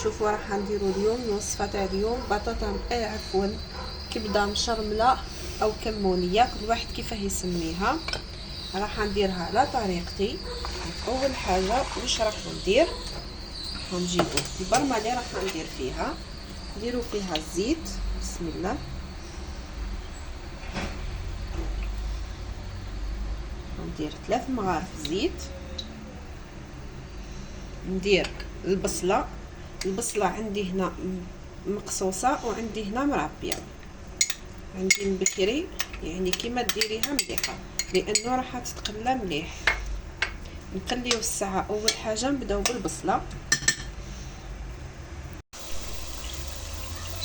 شوفوا راح نديرو اليوم الوصفه تاع اليوم بطاطا عفوا كبده مشرمله او كمونيه، كل واحد كيفاه يسميها. راح نديرها على طريقتي. اول حاجه واش راح ندير، راح نجيبو البرمه اللي راح ندير فيها، نديرو فيها الزيت. بسم الله. ندير 3 مغارف زيت. ندير البصله عندي هنا مقصوصه وعندي هنا مربيه، عندي بكري يعني كيما ديريها مليحه لانه راح تتقلى مليح. نقليو الساعه. اول حاجه نبداو بالبصله.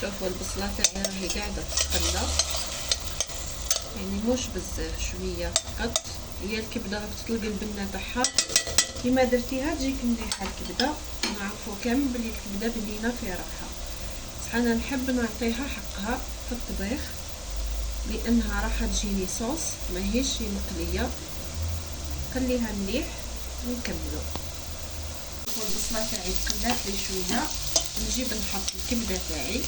شوفوا البصله تاعي راهي قاعده تتقلى، يعني مش بزاف، شويه فقط. هي الكبده راك تطلق البنه تاعها كيما درتيها تجيك مليحه الكبده. نعرفوا كامل بلي الكبده بنينه في روحها، بصح انا نحب نعطيها حقها في الطبيخ لانها راح تجيني صوص ماهيش مقليه. خليها مليح ونكملوا. البصله تاعي تقلات لي شويه، نجيب نحط الكبده تاعي.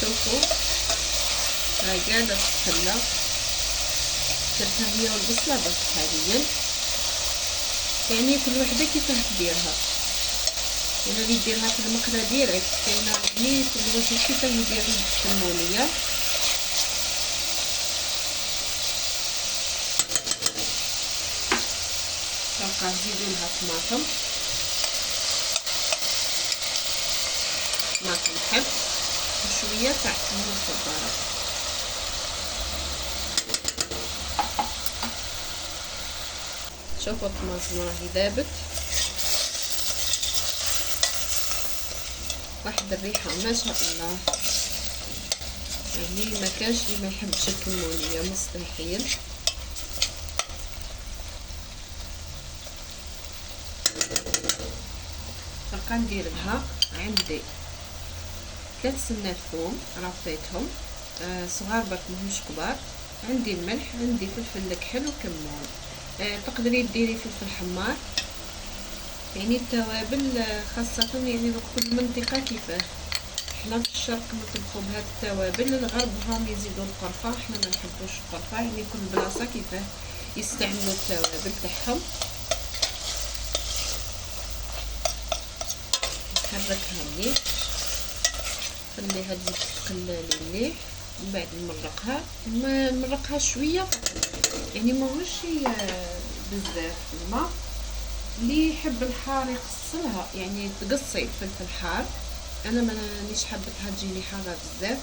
شوفوا هاي قاعدة تتقلى، درتها هي والبصلة بس حاليا، يعني كل وحدة كيفاه تديرها. يعني اللي يديرها في المقلة ديريكت، كاينة يعني كل واحد كيفاه يدير الكمونية. نبقى نزيدو لها طماطم حب وشوية تاع كمون صبارة. شوفوا الطماطم راهي ذابت، واحد الريحة ما شاء الله، يعني ما كانش اللي ما يحبش الكمونية، مستحيل. نبقى ندير لها عندي 3 سنات ثوم رفيتهم صغار برك ماهمش كبار، عندي الملح، عندي فلفل الكحل وكمون. تقدري ديري فلفل حمار، يعني التوابل خاصة يعني كل منطقة كيفاه. احنا في الشرق نطبخوا بهاد التوابل، الغرب هم يزيدوا القرفة، احنا ما نحبوش القرفة، يعني كل بلاصة كيفاه يستعملوا التوابل تاعهم. نحركها مليح، خليها تزيد تتقلى مليح، من بعد نمرقها. ما نمرقها شويه فقط، يعني ماهوش بزاف الماء. اللي يحب الحار يقصلها، يعني تقصي الفلفل حار. انا ما رانيش حبتها تجيني حاره بزاف،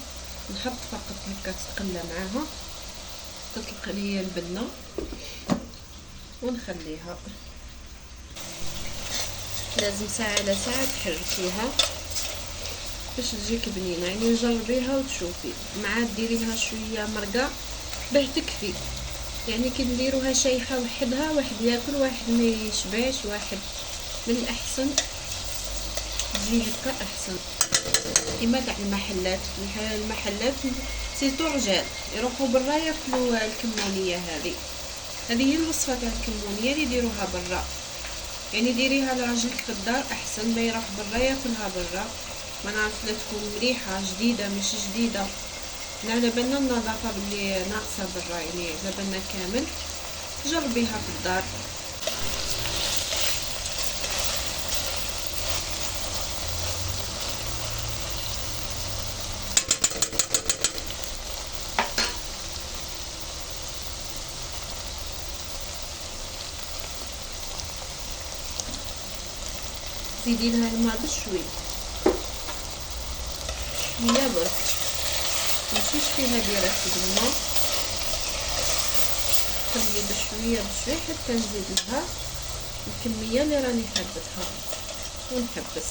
نحط فقط هكا تتقلى معاها، تطلق لي البنه ونخليها. لازم ساعه على ساعه تحركيها باش تجيك بنينه، يعني جربيها وتشوفي. مع ديريها شويه مرقه باه تكفي، يعني كي نديروها شايحه وحدها، واحد ياكل واحد ما يشبعش، واحد من الاحسن تجي هكا احسن. كيما تاع المحلات سيتو رجال يروحوا برا ياكلوا الكمونيه. هذه هي الوصفه تاع الكمونيه اللي يديروها برا، يعني ديريها لراجلك في الدار احسن ما يروح برا ياكلها برا. ما نعرف لا تكون مليحه جديده مش جديده، على بالنا النظافه بلي ناقصه برا، يعني على بالنا كامل. جربيها في الدار. زيدي لها الماء بشوي، شويه برك، ماشيش فيها ديريكت بالماء. خلي بشويه بشويه حتى نزيد لها الكميه اللي راني حابتها ونحبس.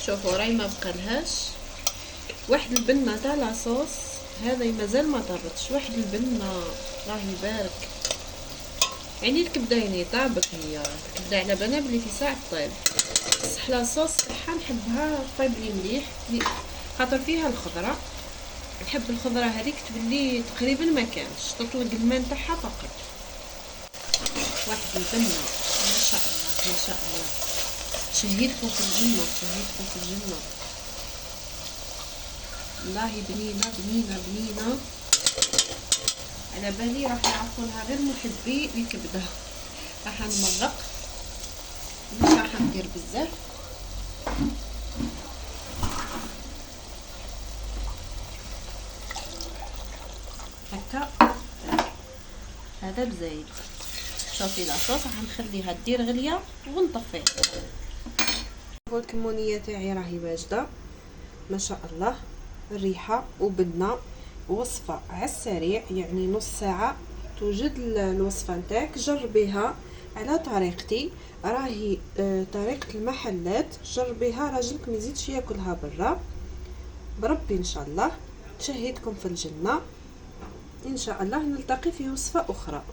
شوفوا راهي ما بقالهاش واحد البنه تاع لاصوص، هذا مازال ما طرتش. واحد البنه راهي بارك، يعني الكبده يعني طابت، هي الكبده على بالنا بلي في ساعه طيب، بصح لاصوص صراحه نحبها طيب لي مليح خاطر فيها الخضره. نحب الخضره هذيك تولي تقريبا ما كانش تطلق الماء تاعها فقط. واحد البنه ما شاء الله ما شاء الله، شهيتكم في الجنه شهيتكم في الجنه والله. بنينه بنينه بنينه، على بالي راح يعرفونها غير محبي الكبده. راح نمرق، مش راح ندير بزاف. هكا هذا بزايد. شوفي لاصوص راح نخليها دير غليه ونطفيها. الكمونيه تاعي راهي واجده ما شاء الله، الريحه وبدنا وصفه على السريع، يعني نص ساعه توجد الوصفه نتاعك. جربيها على طريقتي، راهي طريقه المحلات، جربيها راجلك ما يزيدش ياكلها برا بربي. ان شاء الله شهيتكم في الجنه، ان شاء الله نلتقي في وصفه اخرى.